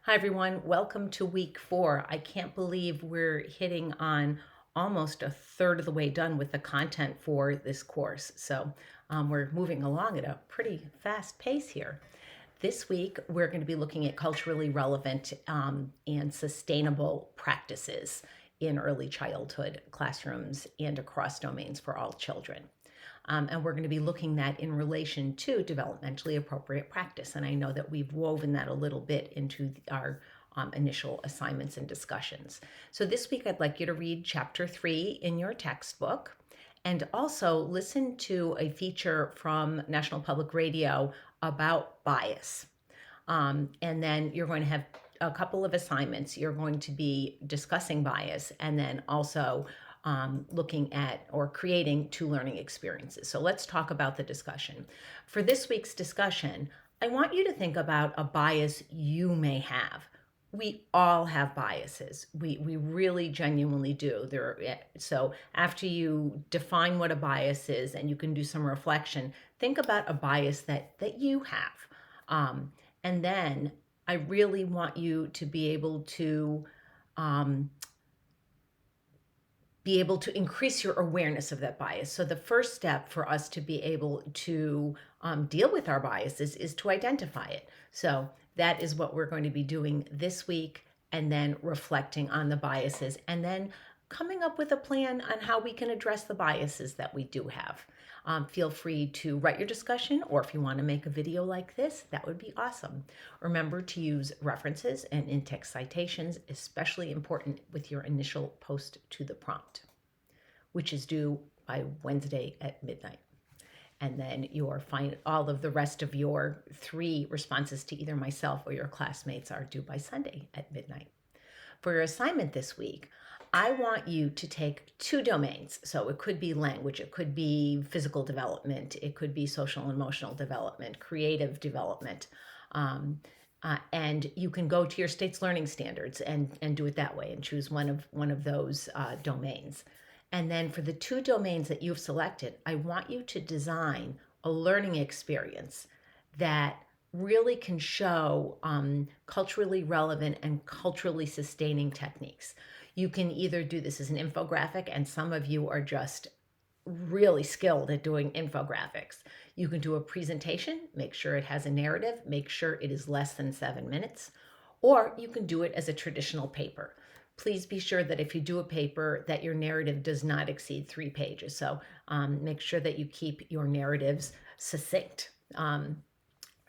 Hi, everyone. Welcome to week 4. I can't believe we're hitting on almost a third of the way done with the content for this course. We're moving along at a pretty fast pace here. This week, we're going to be looking at culturally relevant and sustainable practices in early childhood classrooms and across domains for all children. And we're going to be looking at in relation to developmentally appropriate practice. And I know that we've woven that a little bit into our initial assignments and discussions. So this week, I'd like you to read chapter 3 in your textbook and also listen to a feature from National Public Radio about bias. And then you're going to have a couple of assignments. You're going to be discussing bias and then also looking at or creating 2 learning experiences. So let's talk about the discussion. For this week's discussion, I want you to think about a bias you may have. We all have biases. We really genuinely do. So after you define what a bias is and you can do some reflection, think about a bias that you have. And then I really want you to be able to increase your awareness of that bias. So the first step for us to be able to deal with our biases is to identify it. So that is what we're going to be doing this week, and then reflecting on the biases, and then coming up with a plan on how we can address the biases that we do have. Feel free to write your discussion, or if you want to make a video like this, that would be awesome. Remember to use references and in-text citations, especially important with your initial post to the prompt, which is due by Wednesday at midnight. And then all of the rest of your 3 responses to either myself or your classmates are due by Sunday at midnight. For your assignment this week, I want you to take 2 domains. So it could be language, it could be physical development, it could be social and emotional development, creative development. And you can go to your state's learning standards and do it that way and choose one of those domains. And then for the 2 domains that you've selected, I want you to design a learning experience that really can show culturally relevant and culturally sustaining techniques. You can either do this as an infographic, and some of you are just really skilled at doing infographics. You can do a presentation, make sure it has a narrative, make sure it is less than 7 minutes, or you can do it as a traditional paper. Please be sure that if you do a paper that your narrative does not exceed 3 pages. So make sure that you keep your narratives succinct.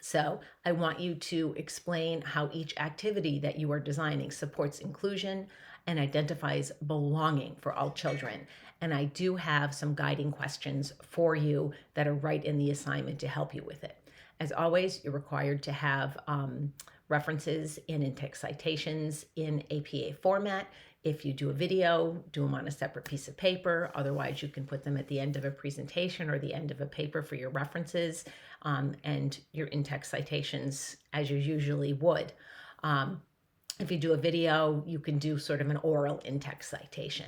So I want you to explain how each activity that you are designing supports inclusion and identifies belonging for all children. And I do have some guiding questions for you that are right in the assignment to help you with it. As always, you're required to have references and in-text citations in APA format. If you do a video, do them on a separate piece of paper. Otherwise, you can put them at the end of a presentation or the end of a paper for your references and your in-text citations as you usually would. If you do a video, you can do sort of an oral in-text citation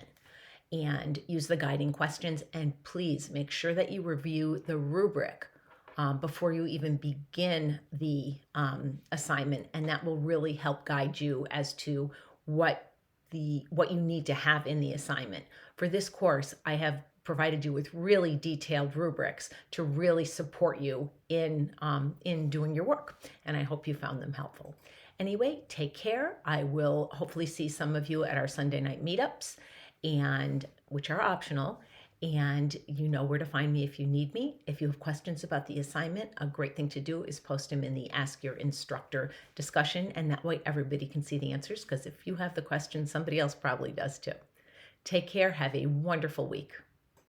and use the guiding questions. And please make sure that you review the rubric before you even begin the assignment, and that will really help guide you as to what you need to have in the assignment. For this course, I have provided you with really detailed rubrics to really support you in doing your work, and I hope you found them helpful. Anyway, take care. I will hopefully see some of you at our Sunday night meetups, which are optional. And you know where to find me if you need me. If you have questions about the assignment, a great thing to do is post them in the Ask Your Instructor discussion, and that way everybody can see the answers, because if you have the questions, somebody else probably does too. Take care. Have a wonderful week.